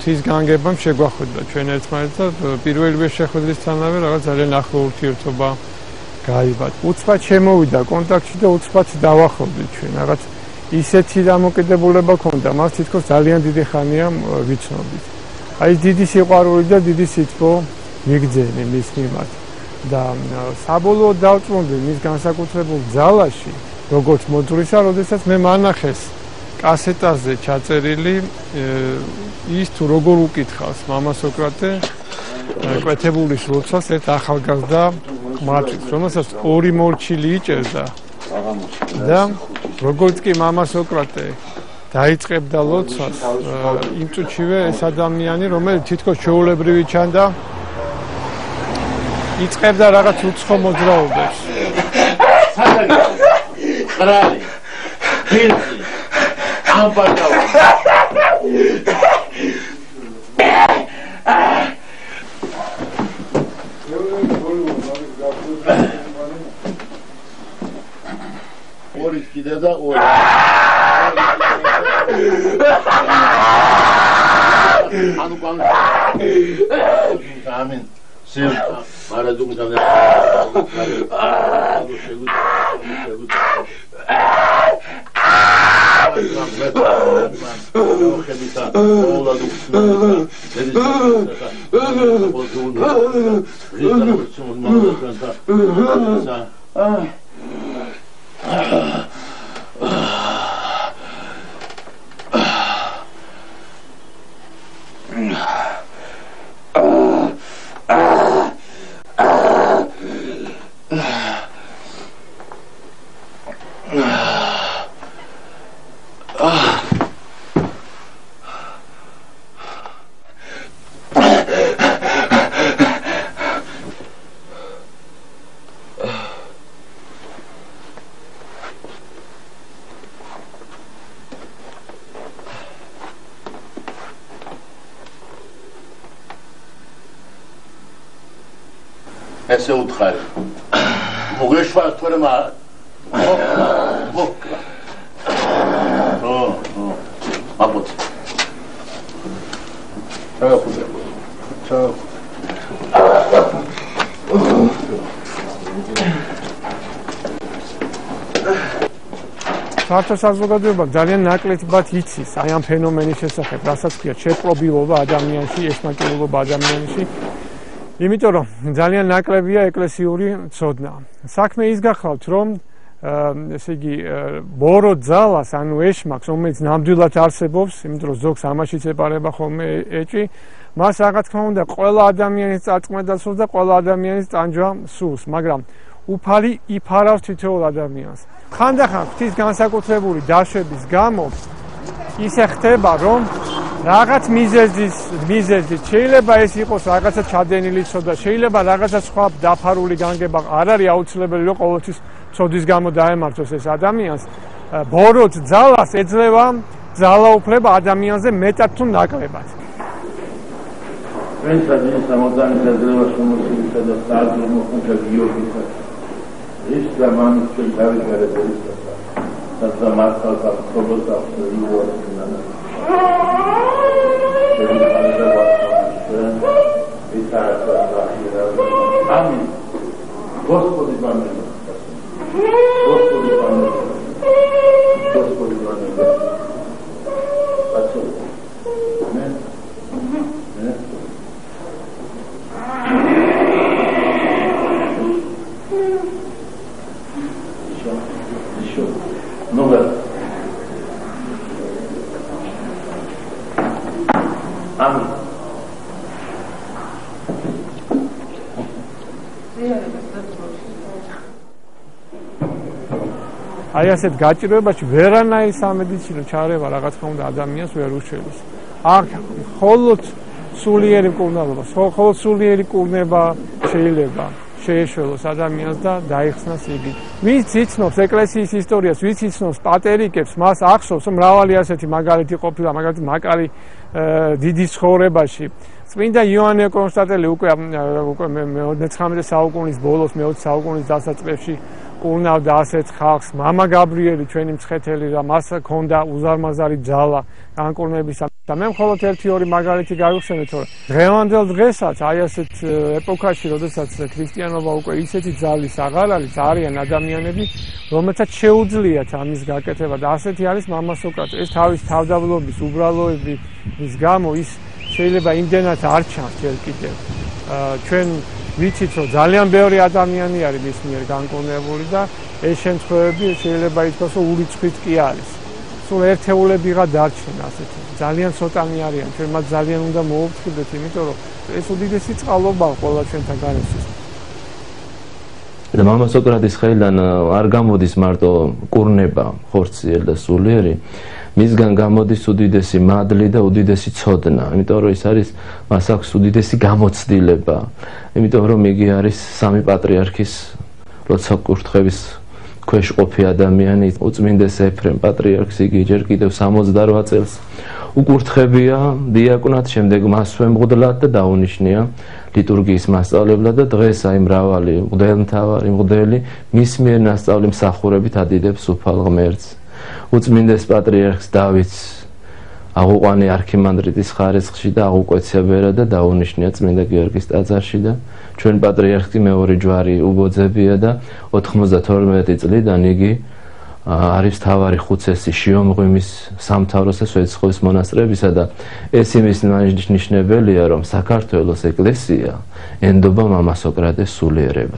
ღვთის განგებამ შეგვახვედრა ჩვენ ერთმანეთს და პირველივე შეხვედრისთანავე რაღაც ძალიან ახლო ურთიერთობა გაივარდა. უცბად შემოვიდა კონტაქტში და უცბად დავახლოვდით ჩვენ. რაღაც ისეთი დამოკიდებულება ქონდა, მას თითქოს ძალიან დიდი ხანია ვიცნობთ. აი დიდი სიყვარული და დიდი სითბო მიგძენი მის მიმართ და საბოლოოდ დავწმუნდი მის განსაკუთრებულ ძალაში, როგორც მოძღვრისა, როდესაც მე მანახეს კასეტაზე ჩაწერილი ის თუ როგორ უკითხავს მამა სოკრატე კვეთებულის როცას ერთ ახალგაზრდა მათვს, რომელსაც ორი მორჩილი იჭერდა და როგორც კი მამა სოკრატე დაიწყებდა ლოცვას, იმ წუთშივე ეს ადამიანი, რომელიც თითქოს ჩვეულებრივი ჩანდა, იწყებდა რაღაც უცხო მოძრაობას. ხრალი, ფილტრი, ამბაკავა. ორი კიდე და ორი. ანუ კან. ამენ. სულ მარადუნ გამე. ანუ შეგვიძლია. ესე უთხარი. მოგეშვა თორემ მოკლა. აბოთ. ჩაახუდა. საერთო საზოგადოება ძალიან ნაკლებად იცის აი ამ ფენომენის შესახებ, რასაც ქვია შეპრობილობა ადამიანში, ესმაკილობა ადამიანში. იმიტომ რომ ძალიან ნაკლებია ეკლესიური ცოდნა. საქმე ის გახლავთ, რომ ესე იგი ბორო ძალას, ანუ ეშმაკს, რომელიც ნამდვილად არსებობს, იმიტომ რომ ზოგს ამაშიც ეპარება ხოლმე ეჭი, მას რა თქმა უნდა ყველა ადამიანის წარწმედა სურს და ყველა ადამიანის ტანჯვა სურს, მაგრამ უფალი იფარავს თითოეულ ადამიანს. ხანდახან ღვთის განსაკუთრებული დაშვების გამო ისე ხდება, რომ რაღაც მიზეზით შეიძლება ეს იყოს რაღაცა ჩადენილი ცოდა, შეიძლება რაღაცა სხვა დაფარული განგება არ არის აუცილებელი რომ ყოველთვის ცოდის გამო დაემართოს ეს ადამიანს. ბოროტ ძალას ეძლევა ძალაუფლება ადამიანზე მეტად თუ ნაკლებად. Pensa samodani eძლევა შემოსილისა და საერთო მოხუნდა გიორგისა. ის გამანის თავის გარეგორისა და მართალს ახლობოდა იუორინა. Аминь. Господи, Аминь. Господи, Аминь. Господи, Аминь. Спасибо. Аминь. Аминь. Еще. Много. Аминь. აი ასეთ გაჭირვებაში ვერანაირი სამედიცინო ჩარევა რა თქმა უნდა ადამიანს ვერ უშველის. აქ მხოლოდ სულიერი მკურნალობა, მხოლოდ სულიერი კურნება შეიძლება შეეშველოს ადამიანს და დაიხსნას იგი. ვინც იცნობს ეკლესიის ისტორიას, ვინც იცნობს პატერიკებს, მას ახსოვს რომ მრავალი ასეთი მაგალითი ყოფილა, მაგალითად მაკარი დიდი ცხოვრებაში. წმინდა იოანე კონსტანტელი უკვე მე-19 საუკუნის ბოლოს, მე-20 საუკუნის დასაწყისში კურნავდა ასეთ ხალხს. მამა გაბრიელი ჩვენი მცხეთელი და მას ჰქონდა უზარმაზარი ძალა განკურნების და მე მხოლოდ 1-2 მაგალითი გავიხსენეთ, რომ დღევანდელ დღესაც აი ასეთ ეპოქაში, როდესაც ქრისტიანობა უკვე ისეთი ძალის აღარ არის, არიან ადამიანები, რომელთაც შეუძლიათ ამის გაკეთება და ასეთი არის მამა სოკრატე. ეს თავის თავდაბლობის უბრალოების გამო ის შეიძლება იმდენად არ ჩანს ჯერ კიდევ. ჩვენ ვიცით, რომ ძალიან ბევრი ადამიანი არის მის მიერ განკურნებული და ეს შემთხვევები შეიძლება ითქვას, რომ ურიცხვით კი არის. სულ ერთეულებიღა დარჩენ ასეთი. ძალიან ცოტანი არიან. ჩვენ მათ ძალიან უნდა მოუვწყდეთ, იმიტომ რომ ეს უდიდესი წყალობაა ყველა ჩვენთან გარესთვის. და მამა სოკრატის ხელიდან არ გამოდის მარტო კურნება, ხორციელი და სულიერი, მისგან გამოდის უდიდესი მადლი და უდიდესი ცოდნა, იმიტომ რომ ის არის მას აქვს უდიდესი გამოცდილება, იმიტომ რომ იგი არის სამი პატრიარქის როცა კურთხევის ქვეშ ყოფი ადამიანი, უწმინდეს ეფრემ პატრიარქს იგი ჯერ კიდევ 68 წელს უკურთხებია დიაკვნად, შემდეგ მასვე მღვდლად და დაუნიშნია ლიტურგიის მასწავლებლად და დღეს აი მრავალი მღვდელმთავარი, მღვდელი მის მიერ ნასწავლი მსახურებით ადიდებს უფალ ღმერთს. უწმინდეს პატრიარქს დავითს აღუყვანია არქიმანდრიტის ხარისხში და აღუკვეცია ბერად და დაუნიშნია წმინდა გიორგის ტაძარში და ჩვენ პატრიარქი მეორე ჯვარი უბოძებია და 92 წლიდან იგი არის თავარი ხუცესი შიომღვიმის სამთავროს და სვეტიცხოვის მონასტრებისა და ეს იმის ნიშნებელია, რომ საქართველოს ეკლესია ენდობა მამა სოკრატეს სულიერებას.